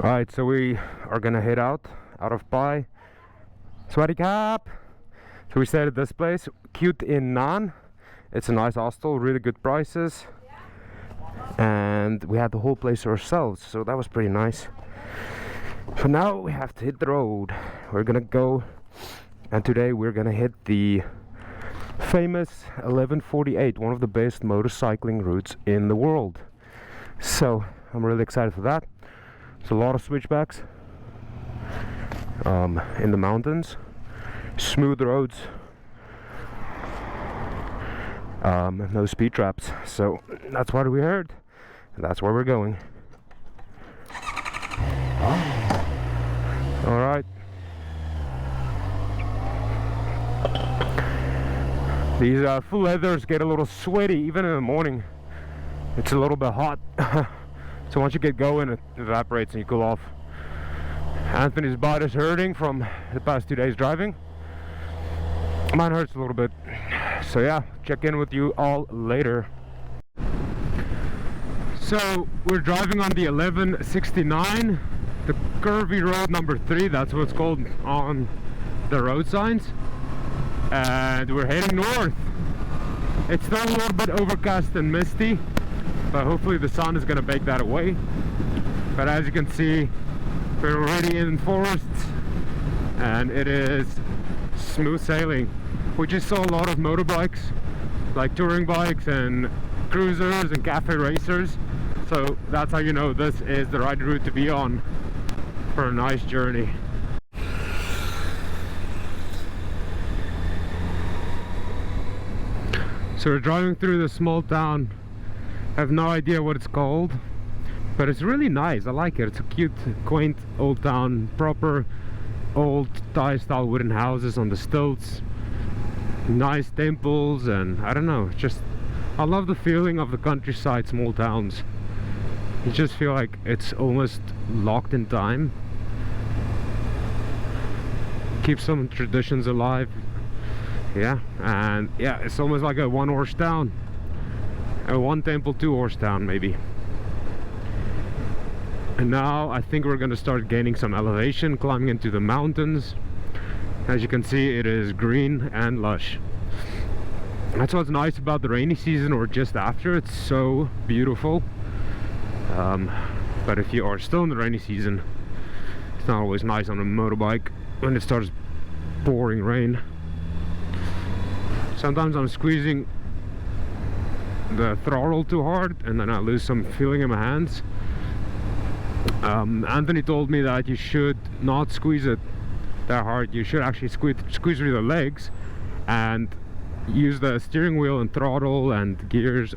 Alright, so we are gonna head out of Pai. Swaddy Cap! So we stayed at this place, cute in Nan. It's a nice hostel, really good prices. And we had the whole place to ourselves, so that was pretty nice. So now we have to hit the road. We're gonna go, and today we're gonna hit the famous 1148, one of the best motorcycling routes in the world. So I'm really excited for that. There's a lot of switchbacks in the mountains, smooth roads, no speed traps. So that's what we heard, and that's where we're going. All right. These full leathers get a little sweaty even in the morning. It's a little bit hot. So once you get going, it evaporates and you cool off. Anthony's butt is hurting from the past 2 days driving. Mine hurts a little bit. So yeah, check in with you all later. So we're driving on the 1169, the curvy road number 3, that's what it's called on the road signs. And we're heading north. It's still a little bit overcast and misty, but hopefully the sun is going to bake that away. But as you can see, we're already in forests and it is smooth sailing. We just saw a lot of motorbikes, like touring bikes and cruisers and cafe racers. So that's how you know this is the right route to be on for a nice journey. So we're driving through this small town. I have no idea what it's called, but it's really nice. I like it. It's a cute, quaint old town, proper old Thai style wooden houses on the stilts, nice temples, and I don't know, just I love the feeling of the countryside, small towns. You just feel like it's almost locked in time. Keep some traditions alive. Yeah, and yeah, it's almost like a one-horse town. A one temple, 2-horse town maybe. And now I think we're going to start gaining some elevation, climbing into the mountains. As you can see, it is green and lush. That's what's nice about the rainy season or just after. It's so beautiful. But if you are still in the rainy season, it's not always nice on a motorbike when it starts pouring rain. Sometimes I'm squeezing the throttle too hard and then I lose some feeling in my hands. Anthony told me that you should not squeeze it that hard. You should actually squeeze through the legs and use the steering wheel and throttle and gears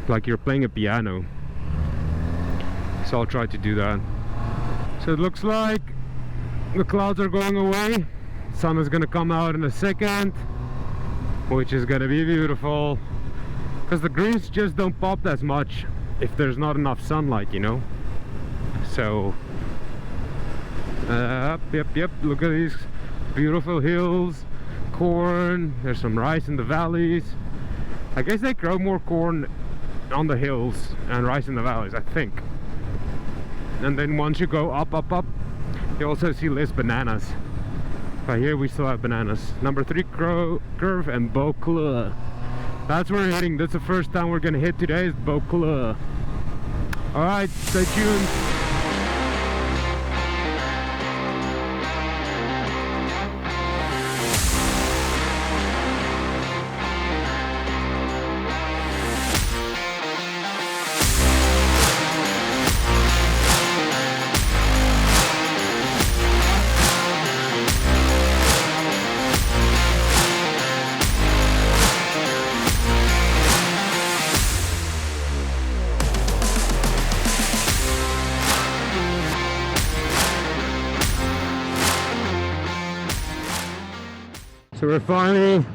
like you're playing a piano. So I'll try to do that. So it looks like the clouds are going away. Sun is gonna come out in a second, which is gonna be beautiful. Because the greens just don't pop as much if there's not enough sunlight, you know. So, yep, look at these beautiful hills, corn, there's some rice in the valleys. I guess they grow more corn on the hills and rice in the valleys, I think. And then once you go up, you also see less bananas. But here we still have bananas. Number 3 curve and Bokla. That's where we're heading. That's the first town we're gonna hit today, is Bokla. Alright, stay tuned. So we're finally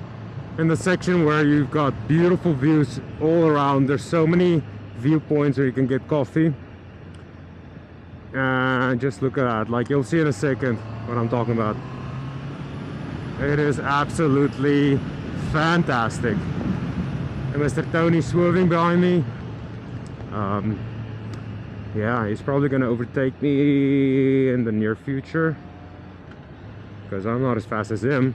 in the section where you've got beautiful views all around. There's so many viewpoints where you can get coffee. And just look at that, like you'll see in a second what I'm talking about. It is absolutely fantastic. And Mr. Tony swerving behind me. yeah, he's probably gonna overtake me in the near future because I'm not as fast as him.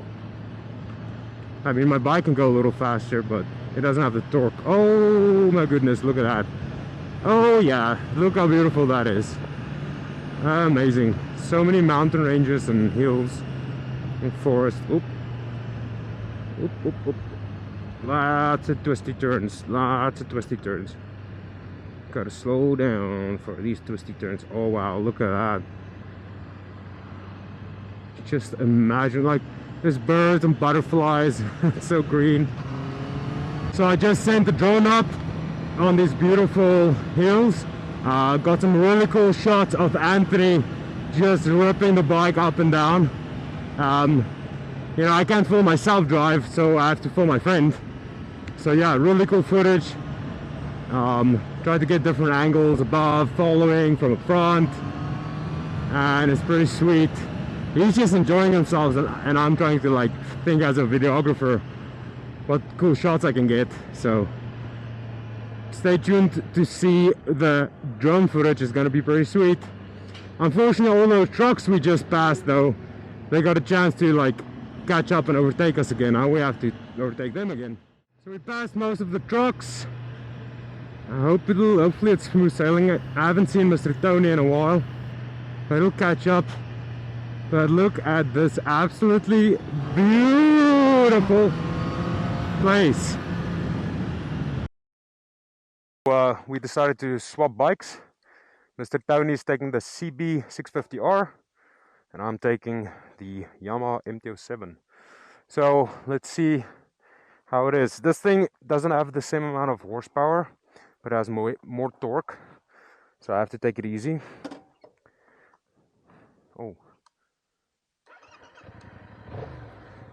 I mean, my bike can go a little faster, but it doesn't have the torque. Oh my goodness, look at that. Oh yeah, look how beautiful that is. Amazing. So many mountain ranges and hills and forest. Oop. Oop, oop, oop. Lots of twisty turns. Lots of twisty turns. Gotta slow down for these twisty turns. Oh wow, look at that. Just imagine, like, there's birds and butterflies. It's so green. So I just sent the drone up on these beautiful hills. Got some really cool shots of Anthony just ripping the bike up and down. You know, I can't film myself drive, so I have to film my friend. So yeah, really cool footage. Tried to get different angles above, following from the front, and it's pretty sweet. He's just enjoying himself, and I'm trying to, like, think as a videographer what cool shots I can get. So stay tuned to see the drone footage. Is gonna be pretty sweet. Unfortunately, all those trucks we just passed, though, they got a chance to, like, catch up and overtake us again. Now we have to overtake them again. So we passed most of the trucks. Hopefully it's smooth sailing. I haven't seen Mr. Tony in a while, but it'll catch up. But look at this absolutely beautiful place. We decided to swap bikes. Mr. Tony is taking the CB 650R and I'm taking the Yamaha MT-07. So let's see how it is. This thing doesn't have the same amount of horsepower, but has more torque, so I have to take it easy. Oh,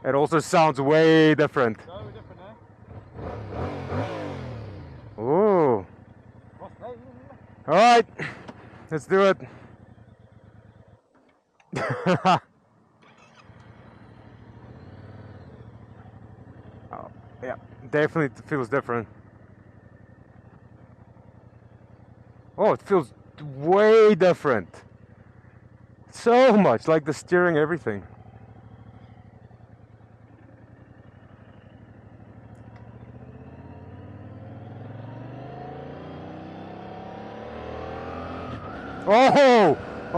it also sounds way different. So different, eh? Oh, all right, let's do it. Oh, yeah, definitely feels different. Oh, it feels way different. So much, like the steering, everything.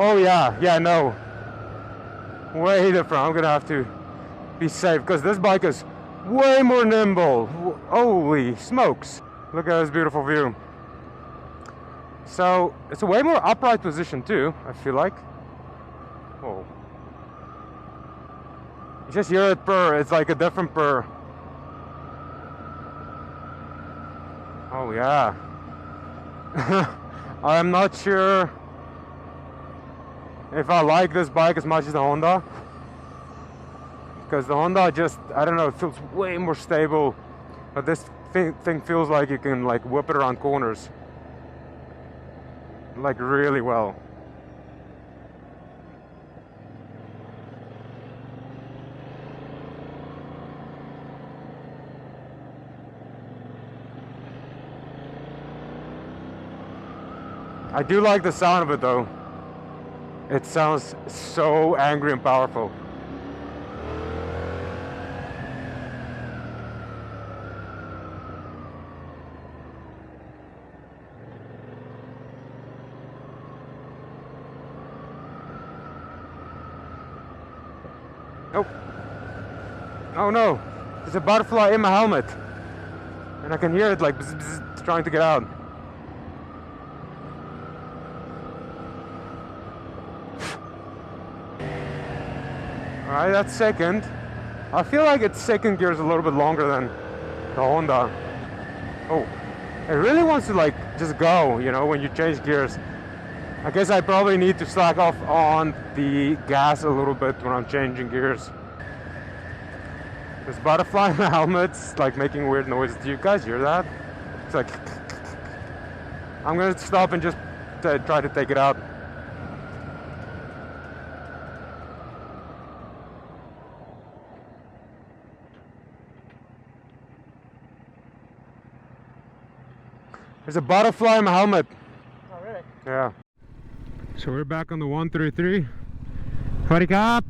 Oh yeah, no. Way different. I'm gonna have to be safe because this bike is way more nimble. Holy smokes. Look at this beautiful view. So it's a way more upright position too, I feel like. Oh. You just hear it purr, it's like a different purr. Oh yeah. I'm not sure if I like this bike as much as the Honda. Because the Honda just, I don't know, it feels way more stable. But this thing feels like you can, like, whip it around corners. Like, really well. I do like the sound of it though. It sounds so angry and powerful. Oh. Oh no, there's a butterfly in my helmet. And I can hear it like bzz, bzz, trying to get out. Alright, that's second. I feel like its second gear is a little bit longer than the Honda. Oh, it really wants to, like, just go, you know, when you change gears. I guess I probably need to slack off on the gas a little bit when I'm changing gears. This butterfly in the helmet's like making weird noises. Do you guys hear that? It's like... I'm gonna stop and just try to take it out. There's a butterfly in my helmet. Oh, really? Yeah. So we're back on the 133. Howdy cop!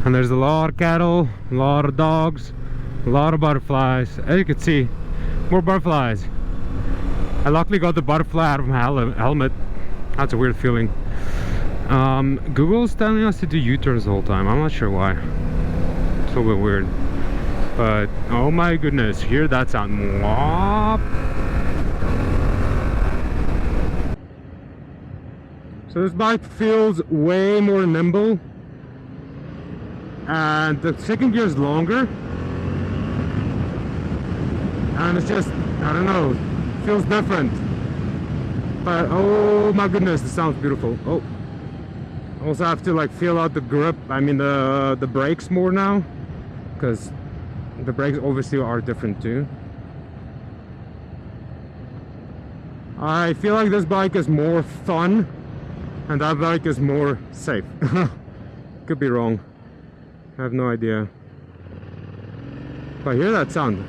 And there's a lot of cattle, a lot of dogs, a lot of butterflies. As you can see, more butterflies. I luckily got the butterfly out of my helmet. That's a weird feeling. Google's telling us to do U-turns the whole time. I'm not sure why. It's a little bit weird. But oh my goodness, hear that sound. Mwah. So this bike feels way more nimble, and the second gear is longer, and it's just, I don't know, feels different. But oh my goodness, it sounds beautiful. Oh, also have to like feel out the grip, I mean the brakes more now, because the brakes obviously are different too. I feel like this bike is more fun and that bike is more safe. Could be wrong, I have no idea. But hear that sound.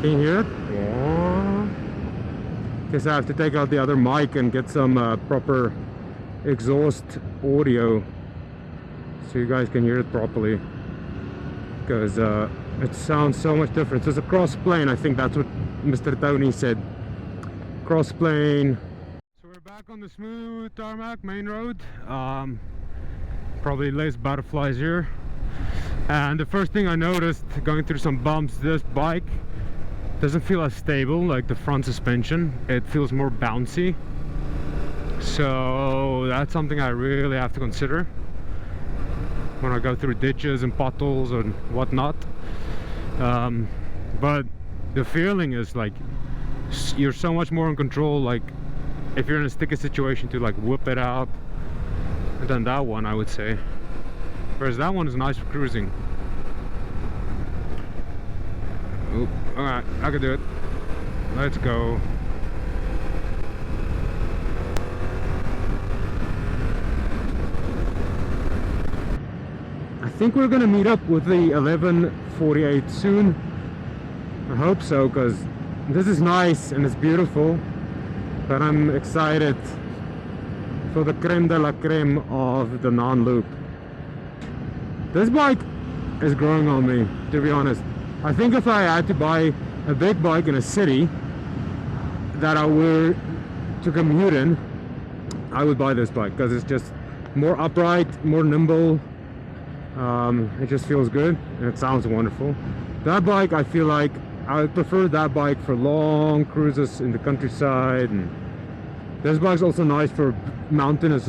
Can you hear it? Oh. Guess I have to take out the other mic and get some proper exhaust audio so you guys can hear it properly, because it sounds so much different. So it's a cross plane, I think that's what Mr. Tony said. Cross plane. So we're back on the smooth tarmac main road. Probably less butterflies here. And the first thing I noticed going through some bumps, this bike doesn't feel as stable, like the front suspension. It feels more bouncy. So that's something I really have to consider when I go through ditches and potholes and whatnot. But the feeling is like you're so much more in control, like if you're in a sticky situation, to like whip it out, than that one, I would say. Whereas that one is nice for cruising. Oop, alright, I can do it. Let's go. I think we're gonna meet up with the 1148 soon. I hope so, because this is nice and it's beautiful, but I'm excited for the creme de la creme of the Nan loop. This bike is growing on me, to be honest. I think if I had to buy a big bike in a city that I were to commute in, I would buy this bike, because it's just more upright, more nimble. It just feels good and it sounds wonderful. That bike, I feel like I would prefer that bike for long cruises in the countryside, and this bike's also nice for mountainous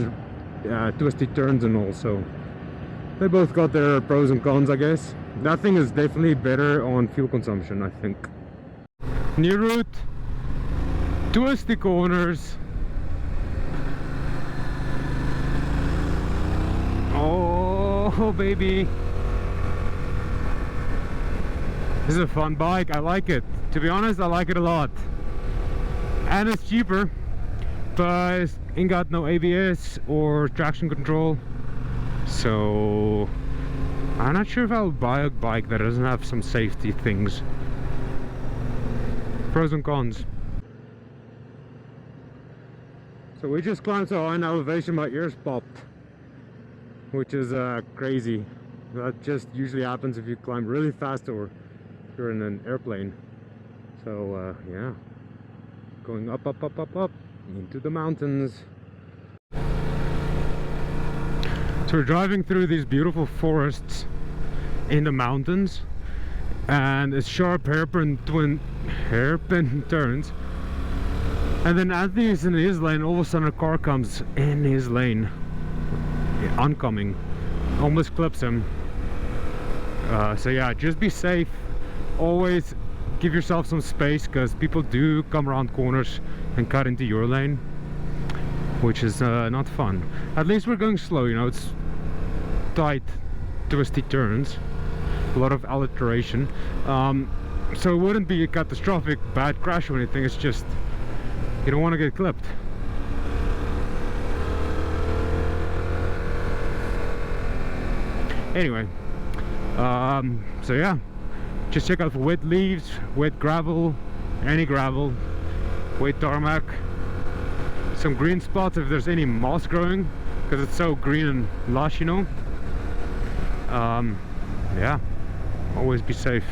twisty turns and all. So they both got their pros and cons, I guess. That thing is definitely better on fuel consumption, I think. New route, twisty corners. Oh baby, this is a fun bike. I like it, to be honest. I like it a lot, and it's cheaper, but it ain't got no ABS or traction control, so I'm not sure if I'll buy a bike that doesn't have some safety things. Pros and cons. So we just climbed so high in elevation my ears popped, which is crazy. That just usually happens if you climb really fast or if you're in an airplane. So yeah, going up, up, up, up, up into the mountains. So we're driving through these beautiful forests in the mountains, and it's sharp hairpin turns, and then Anthony is in his lane, all of a sudden a car comes in his lane, oncoming, almost clips him. So yeah, just be safe, always give yourself some space, because people do come around corners and cut into your lane, which is not fun. At least we're going slow, you know. It's tight, twisty turns, a lot of alliteration, so it wouldn't be a catastrophic bad crash or anything. It's just you don't want to get clipped. Anyway, so yeah, just check out for wet leaves, wet gravel, any gravel, wet tarmac. some green spots if there's any moss growing, because it's so green and lush, you know. Yeah, always be safe.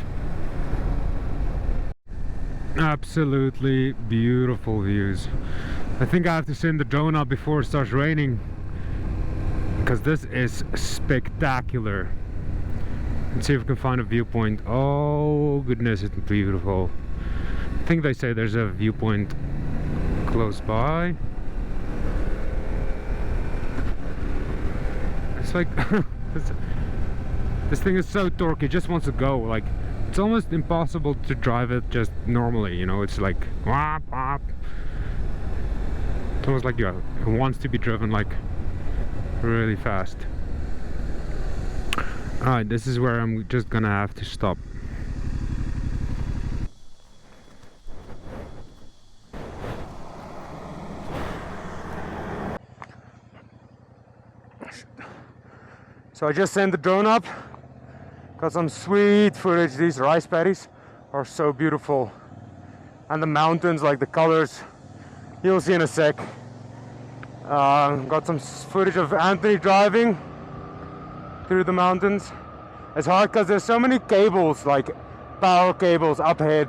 Absolutely beautiful views. I think I have to send the drone up before it starts raining, because this is spectacular. Let's see if we can find a viewpoint. Oh goodness, it's beautiful. I think they say there's a viewpoint close by. It's like this thing is so torquey, it just wants to go. Like, it's almost impossible to drive it just normally, you know. It's like whop, whop. It's almost like it wants to be driven like really fast. Alright, this is where I'm just gonna have to stop. So I just sent the drone up. Got some sweet footage. These rice paddies are so beautiful. And the mountains, like the colors, you'll see in a sec. Got some footage of Anthony driving through the mountains. It's hard because there's so many cables, like power cables up ahead,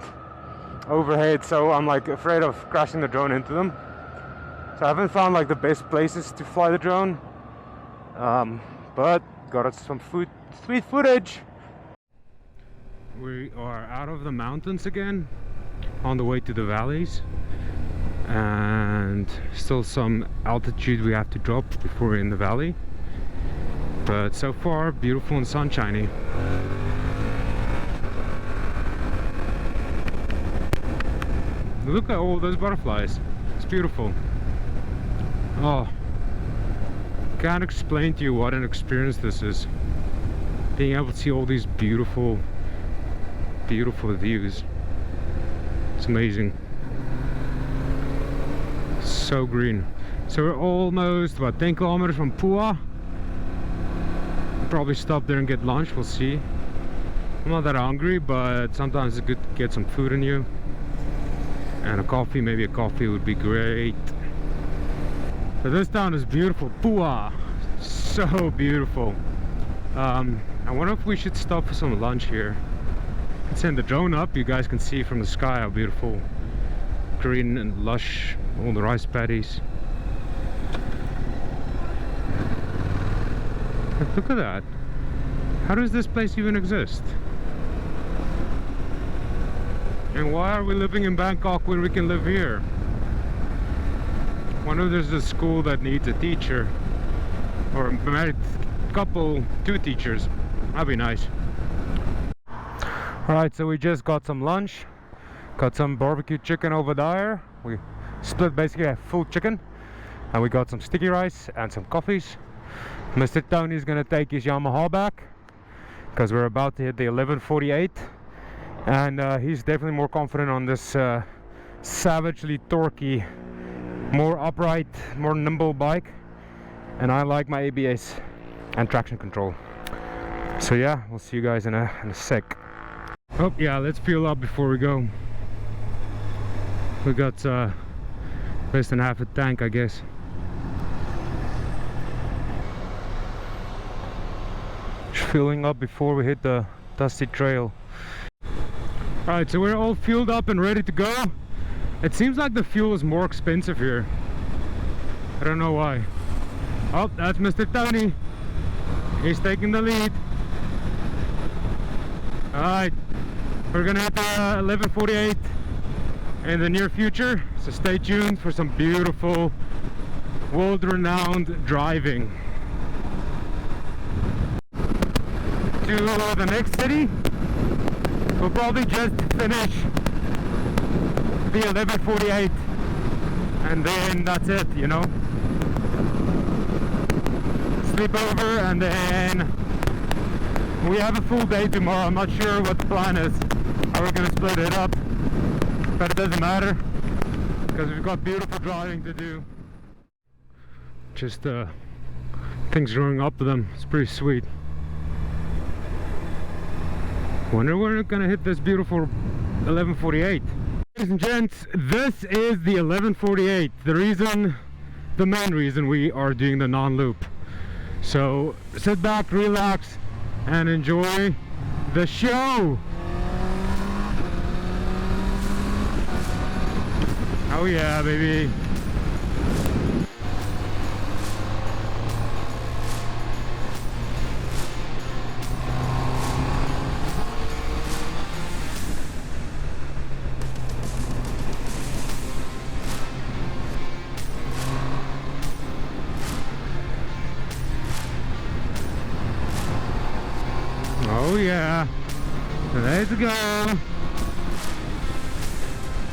overhead, so I'm like afraid of crashing the drone into them. So I haven't found like the best places to fly the drone, but got some sweet footage. We are out of the mountains again, on the way to the valleys, and still some altitude we have to drop before we're in the valley. But so far, beautiful and sunshiny. Look at all those butterflies. It's beautiful. Oh, can't explain to you what an experience this is. Being able to see all these beautiful views. It's amazing. So green. So we're almost about 10 kilometers from Pua. Probably stop there and get lunch, we'll see. I'm not that hungry, but sometimes it's good to get some food in you. And a coffee, maybe a coffee would be great. But this town is beautiful, Pua. So beautiful. I wonder if we should stop for some lunch here. Let's send the drone up, you guys can see from the sky how beautiful. Green and lush, all the rice paddies. Look at that. How does this place even exist? And why are we living in Bangkok when we can live here? I wonder if there's a school that needs a teacher, or a married couple, 2 teachers. That'd be nice. Alright, so we just got some lunch. Got some barbecue chicken over there. We split basically a full chicken. And we got some sticky rice and some coffees. Mr. Tony's gonna take his Yamaha back because we're about to hit the 1148, and he's definitely more confident on this savagely torquey, more upright, more nimble bike, and I like my ABS and traction control. So yeah, we'll see you guys in a sec. Oh yeah, let's fuel up before we go. We got less than half a tank, I guess. Filling up before we hit the dusty trail. Alright, so we're all fueled up and ready to go. It seems like the fuel is more expensive here. I don't know why. Oh, that's Mr. Tony. He's taking the lead. Alright, we're gonna hit 1148 in the near future, so stay tuned for some beautiful, world-renowned driving. To the next city, we'll probably just finish the 1148 and then that's it, you know. Sleep over and then we have a full day tomorrow. I'm not sure what the plan is, how we're gonna split it up, but it doesn't matter because we've got beautiful driving to do. Just things growing up to them. It's pretty sweet. Wonder when we're gonna hit this beautiful 1148. Ladies and gents, this is the 1148. The reason the main reason we are doing the non-loop. So sit back, relax, and enjoy the show. Oh yeah, baby. Oh yeah, let's go.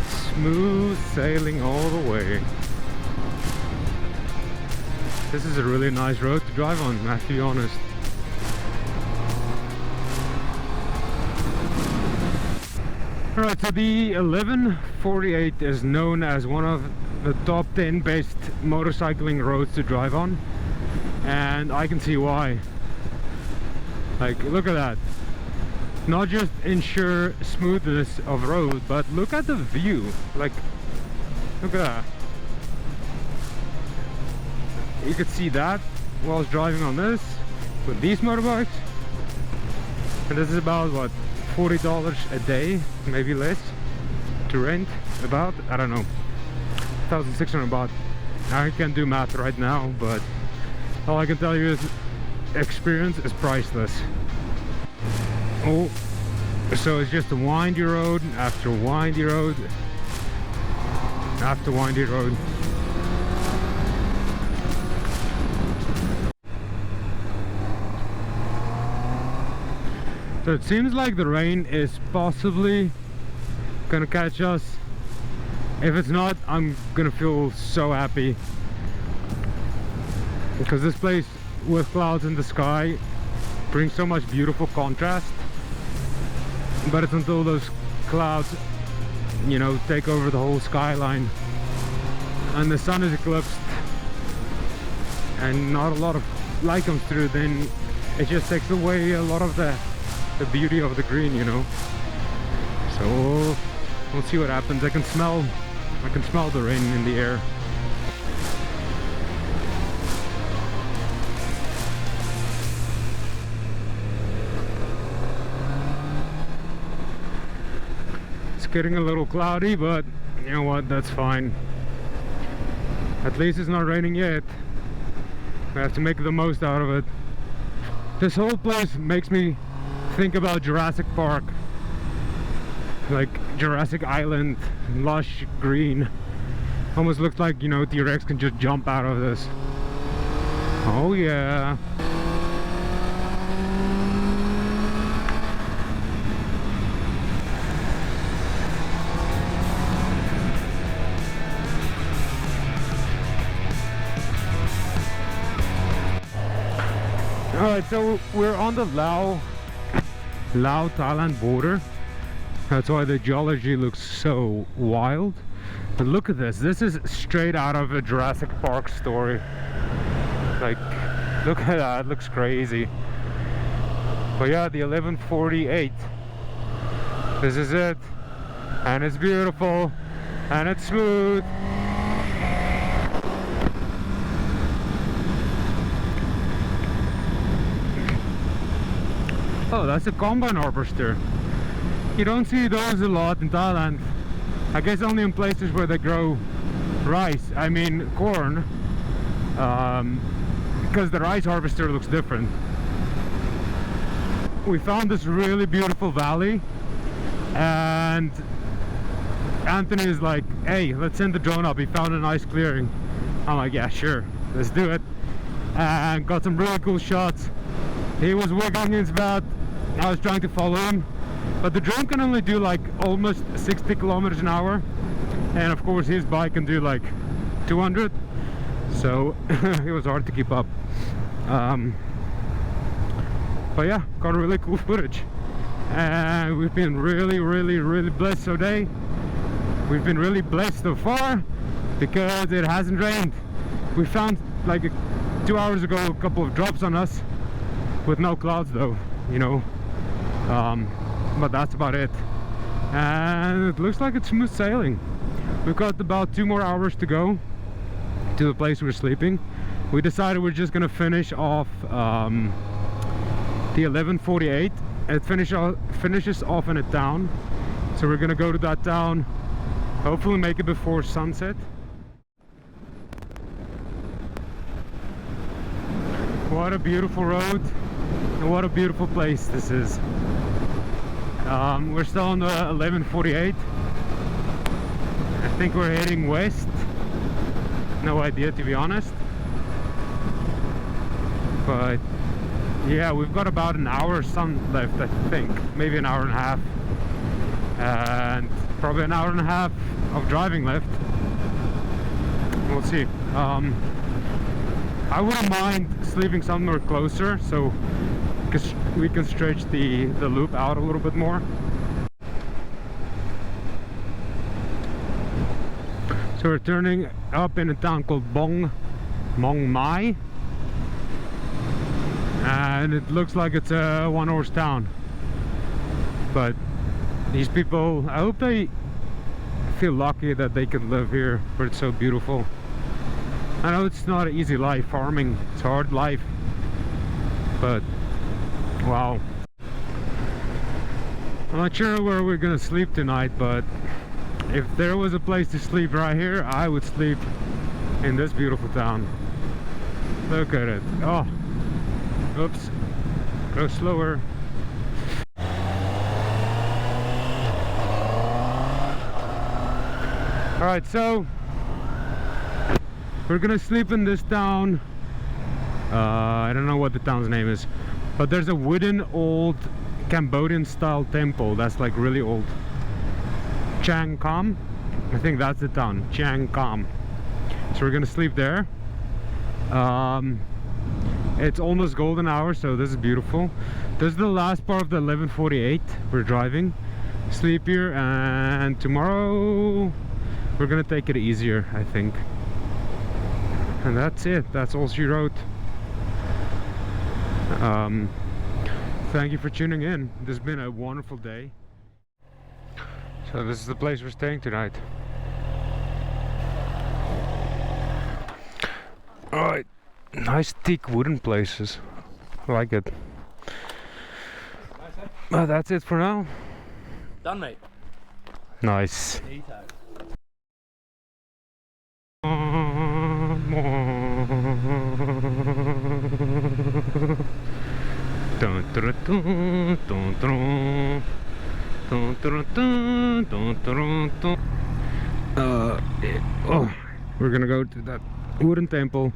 Smooth sailing all the way. This is a really nice road to drive on, I have to be honest. Alright, so the 1148 is known as one of the top 10 best motorcycling roads to drive on, and I can see why. Like, look at that. Not just ensure smoothness of road, but look at the view. Like, look at that. You could see that whilst driving on this with these motorbikes. And this is about what, $40 a day, maybe less, to rent. About, I don't know, 1,600 baht. I can't do math right now, but all I can tell you is experience is priceless. Oh, so it's just a windy road after windy road after windy road. So it seems like the rain is possibly gonna catch us. If it's not, I'm gonna feel so happy, because this place with clouds in the sky brings so much beautiful contrast. But it's until those clouds, you know, take over the whole skyline and the sun is eclipsed and not a lot of light comes through, then it just takes away a lot of the beauty of the green, you know. So we'll see what happens. I can smell the rain in the air. Getting a little cloudy, but you know what, that's fine. At least it's not raining yet. We have to make the most out of it. This whole place makes me think about Jurassic Park, like Jurassic Island, lush green. Almost looks like, you know, T-Rex can just jump out of this. Oh yeah. Alright, so we're on the Thailand border. That's why the geology looks so wild. But look at this. This is straight out of a Jurassic Park story. Like, look at that. It looks crazy. But yeah, the 1148. This is it. And it's beautiful. And it's smooth. Oh, that's a combine harvester. You don't see those a lot in Thailand. I guess only in places where they grow rice, I mean corn, because the rice harvester looks different. We found this really beautiful valley, and Anthony is like, hey, let's send the drone up. He found a nice clearing. I'm like, yeah, sure, let's do it. And got some really cool shots. He was wiggling his butt. I was trying to follow him, but the drone can only do like almost 60 kilometers an hour, and of course his bike can do like 200, so it was hard to keep up. But yeah, got really cool footage, and we've been really blessed today. We've been really blessed so far because it hasn't rained. We found like 2 hours ago a couple of drops on us with no clouds though, you know. But that's about it, and it looks like it's smooth sailing. We've got about 2 more hours to go to the place we're sleeping. We decided we're just gonna finish off the 1148. It finishes off in a town, so we're gonna go to that town, hopefully make it before sunset. What a beautiful road, and what a beautiful place this is. We're still on the 1148. I think we're heading west. No idea, to be honest. But yeah, we've got about an hour sun left, I think. Maybe an hour and a half. And probably an hour and a half of driving left. We'll see. I wouldn't mind sleeping somewhere closer, so we can stretch the loop out a little bit more. So we're turning up in a town called Mong Mai, and it looks like it's a one-horse town. But these people, I hope they feel lucky that they can live here, where it's so beautiful. I know it's not an easy life, farming, it's a hard life, but wow. I'm not sure where we're gonna sleep tonight, but if there was a place to sleep right here, I would sleep in this beautiful town. Look at it. Oh, oops, go slower. Alright, so we're gonna sleep in this town. I don't know what the town's name is, but there's a wooden old Cambodian style temple that's like really old. Chiang Kham, I think that's the town, Chiang Kham. So we're gonna sleep there. It's almost golden hour, so this is beautiful. This is the last part of the 1148. We're driving. Sleep here, and tomorrow we're gonna take it easier, I think. And that's it. That's all she wrote. Thank you for tuning in. This has been a wonderful day. So this is the place we're staying tonight. Alright, nice thick wooden places. I like it. Well, that's it for now. Done, mate. Nice. We're gonna go to that wooden temple